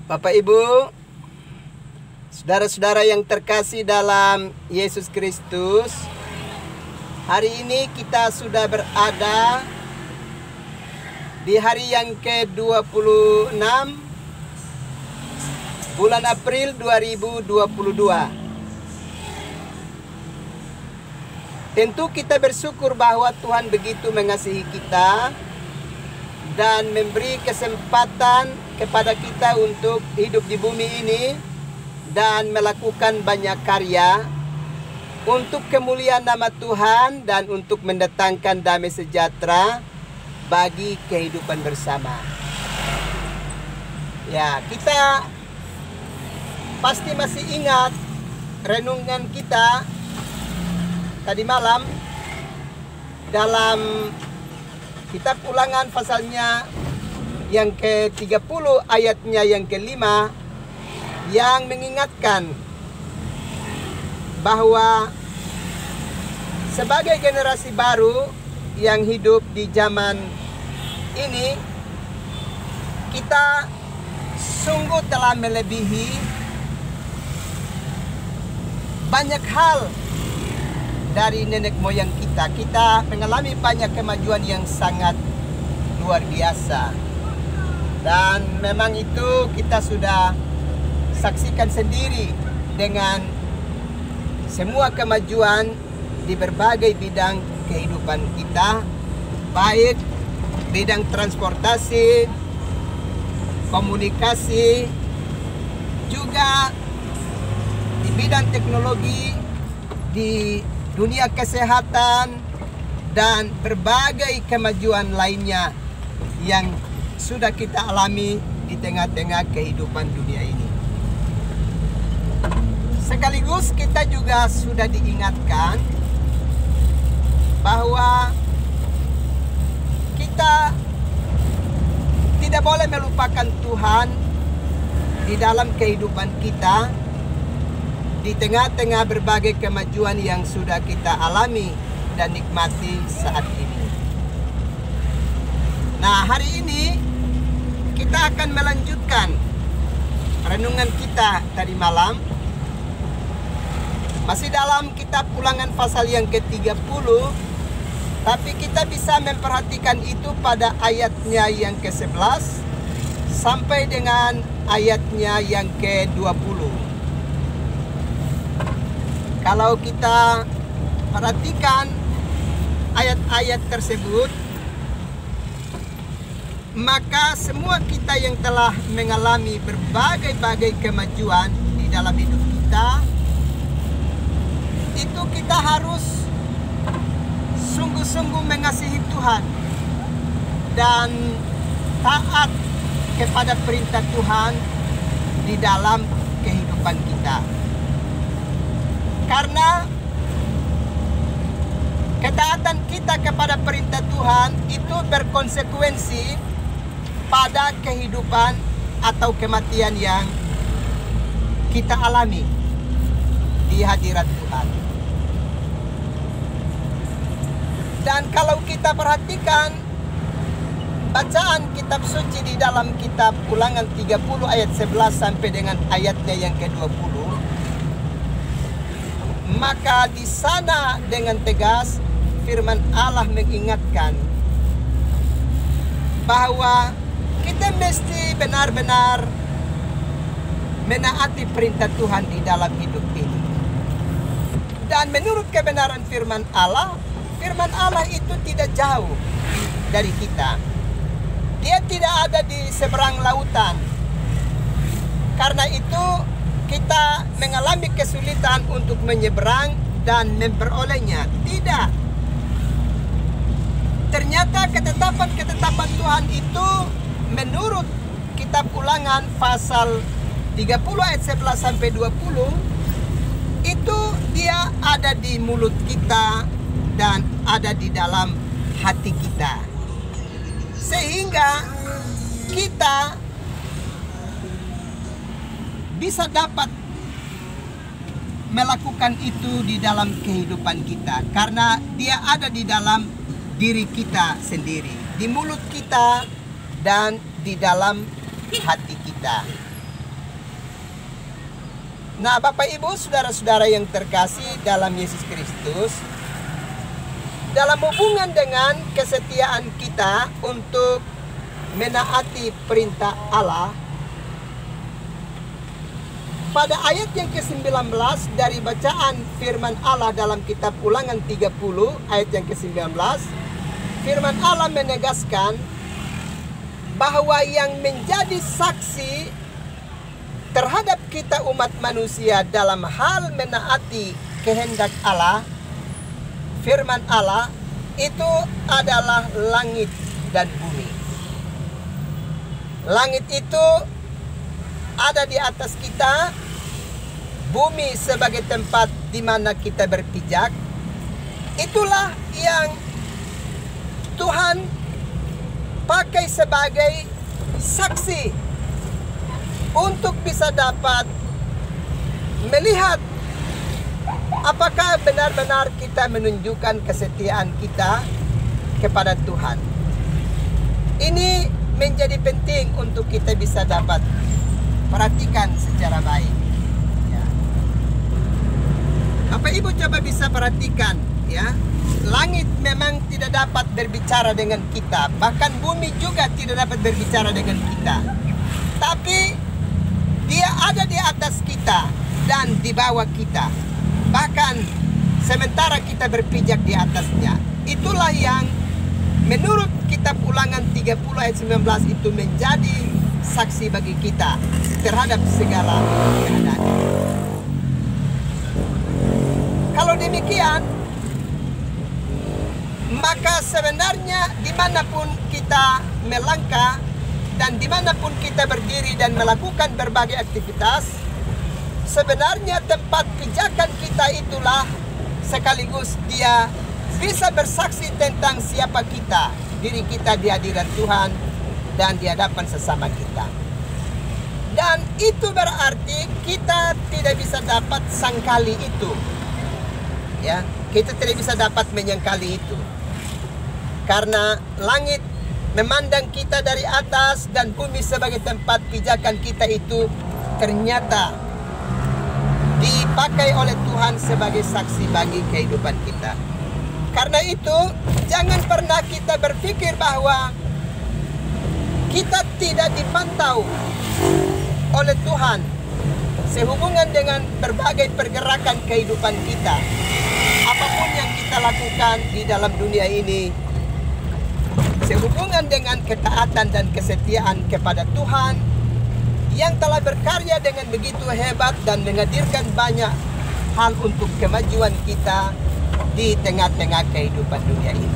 Bapak Ibu, saudara-saudara yang terkasih dalam Yesus Kristus, hari ini kita sudah berada di hari yang ke-26 bulan April 2022. Tentu kita bersyukur bahwa Tuhan begitu mengasihi kita dan memberi kesempatan kepada kita untuk hidup di bumi ini dan melakukan banyak karya untuk kemuliaan nama Tuhan dan untuk mendatangkan damai sejahtera bagi kehidupan bersama. Ya, kita pasti masih ingat renungan kita tadi malam dalam kitab Ulangan pasalnya yang ke-30 ayatnya yang ke-5 yang mengingatkan bahwa sebagai generasi baru yang hidup di zaman ini, kita sungguh telah melebihi banyak hal dari nenek moyang kita. Kita mengalami banyak kemajuan yang sangat luar biasa. Dan memang itu kita sudah saksikan sendiri dengan semua kemajuan di berbagai bidang kehidupan kita, baik bidang transportasi, komunikasi, juga di bidang teknologi, di dunia kesehatan, dan berbagai kemajuan lainnya yang sudah kita alami di tengah-tengah kehidupan dunia ini. Sekaligus kita juga sudah diingatkan bahwa kita tidak boleh melupakan Tuhan di dalam kehidupan kita di tengah-tengah berbagai kemajuan yang sudah kita alami dan nikmati saat ini. Nah, hari ini kita akan melanjutkan renungan kita tadi malam. Masih dalam kitab Ulangan pasal yang ke-30, tapi kita bisa memperhatikan itu pada ayatnya yang ke-11 sampai dengan ayatnya yang ke-20. Kalau kita perhatikan ayat-ayat tersebut, maka semua kita yang telah mengalami berbagai-bagai kemajuan di dalam hidup kita, itu kita harus sungguh-sungguh mengasihi Tuhan dan taat kepada perintah Tuhan di dalam kehidupan kita. Karena ketaatan kita kepada perintah Tuhan itu berkonsekuensi pada kehidupan atau kematian yang kita alami di hadirat Tuhan. Dan kalau kita perhatikan bacaan kitab suci di dalam kitab Ulangan 30 ayat 11 sampai dengan ayatnya yang ke-20, maka di sana dengan tegas firman Allah mengingatkan bahwa kita mesti benar-benar menaati perintah Tuhan di dalam hidup ini. Dan menurut kebenaran firman Allah itu tidak jauh dari kita. Dia tidak ada di seberang lautan. Karena itu kita mengalami kesulitan untuk menyeberang dan memperolehnya. Tidak. Ternyata ketetapan Tuhan itu menurut kitab Ulangan pasal 30 ayat 11 sampai 20, itu dia ada di mulut kita dan ada di dalam hati kita. Sehingga kita bisa dapat melakukan itu di dalam kehidupan kita, karena dia ada di dalam diri kita sendiri, di mulut kita dan di dalam hati kita. Nah, Bapak Ibu, saudara-saudara yang terkasih dalam Yesus Kristus, dalam hubungan dengan kesetiaan kita untuk menaati perintah Allah, pada ayat yang ke-19 dari bacaan firman Allah dalam kitab Ulangan 30 ayat yang ke-19, firman Allah menegaskan bahwa yang menjadi saksi terhadap kita umat manusia dalam hal menaati kehendak Allah, firman Allah itu adalah langit dan bumi. Langit itu ada di atas kita, bumi sebagai tempat di mana kita berpijak. Itulah yang Tuhan pakai sebagai saksi untuk bisa dapat melihat apakah benar-benar kita menunjukkan kesetiaan kita kepada Tuhan. Ini menjadi penting untuk kita bisa dapat perhatikan secara baik. Ya. Bapak Ibu coba bisa perhatikan, ya. Langit memang tidak dapat berbicara dengan kita, bahkan bumi juga tidak dapat berbicara dengan kita. Tapi dia ada di atas kita dan di bawah kita. Bahkan sementara kita berpijak di atasnya. Itulah yang menurut kitab Ulangan 30 ayat 19 itu menjadi saksi bagi kita terhadap segala keadaan. Kalau demikian, maka sebenarnya dimanapun kita melangkah dan dimanapun kita berdiri dan melakukan berbagai aktivitas, sebenarnya tempat pijakan kita itulah sekaligus dia bisa bersaksi tentang siapa kita, diri kita di hadirat Tuhan dan di hadapan sesama kita. Dan itu berarti kita tidak bisa dapat sangkali itu. Ya, kita tidak bisa dapat menyangkali itu. Karena langit memandang kita dari atas dan bumi sebagai tempat pijakan kita itu ternyata dipakai oleh Tuhan sebagai saksi bagi kehidupan kita. Karena itu, jangan pernah kita berpikir bahwa kita tidak dipantau oleh Tuhan sehubungan dengan berbagai pergerakan kehidupan kita. Apapun yang kita lakukan di dalam dunia ini, sehubungan dengan ketaatan dan kesetiaan kepada Tuhan yang telah berkarya dengan begitu hebat dan menghadirkan banyak hal untuk kemajuan kita di tengah-tengah kehidupan dunia ini.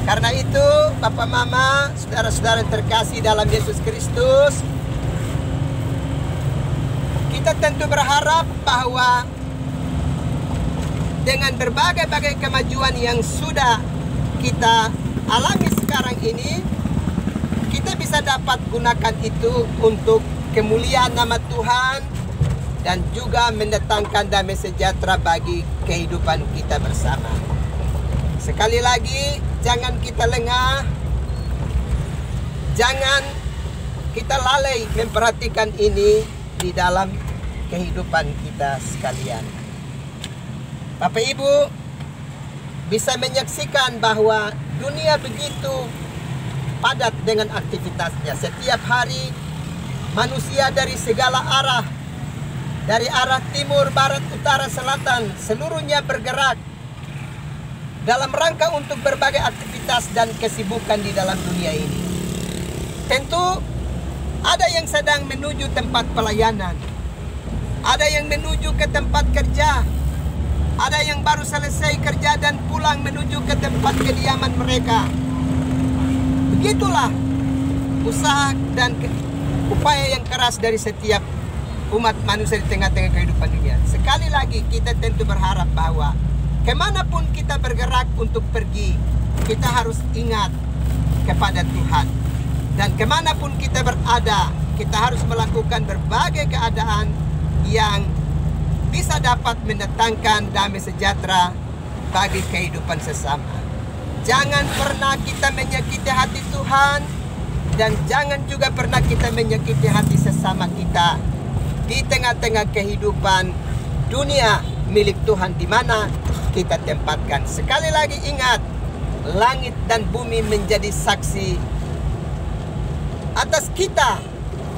Karena itu, Bapak Mama, saudara-saudara terkasih dalam Yesus Kristus, kita tentu berharap bahwa dengan berbagai-bagai kemajuan yang sudah kita alami sekarang ini, kita bisa dapat gunakan itu untuk kemuliaan nama Tuhan dan juga mendatangkan damai sejahtera bagi kehidupan kita bersama. Sekali lagi, jangan kita lengah, jangan kita lalai memperhatikan ini di dalam kehidupan kita sekalian. Bapak Ibu bisa menyaksikan bahwa dunia begitu padat dengan aktivitasnya. Setiap hari manusia dari segala arah, dari arah timur, barat, utara, selatan, seluruhnya bergerak dalam rangka untuk berbagai aktivitas dan kesibukan di dalam dunia ini. Tentu ada yang sedang menuju tempat pelayanan, ada yang menuju ke tempat kerja, ada yang baru selesai kerja dan pulang menuju ke tempat kediaman mereka. Begitulah usaha dan upaya yang keras dari setiap umat manusia di tengah-tengah kehidupan dunia. Sekali lagi, kita tentu berharap bahwa kemanapun kita bergerak untuk pergi, kita harus ingat kepada Tuhan. Dan kemanapun kita berada, kita harus melakukan berbagai keadaan yang bisa dapat mendatangkan damai sejahtera bagi kehidupan sesama. Jangan pernah kita menyakiti hati Tuhan, dan jangan juga pernah kita menyakiti hati sesama kita di tengah-tengah kehidupan dunia milik Tuhan di mana kita tempatkan. Sekali lagi ingat, langit dan bumi menjadi saksi atas kita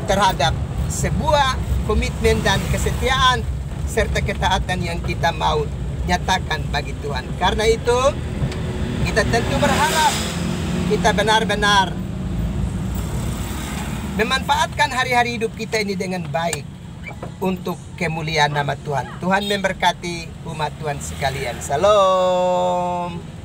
terhadap sebuah komitmen dan kesetiaan serta ketaatan yang kita mau nyatakan bagi Tuhan. Karena itu kita tentu berharap kita benar-benar memanfaatkan hari-hari hidup kita ini dengan baik untuk kemuliaan nama Tuhan. Tuhan memberkati umat Tuhan sekalian. Salam.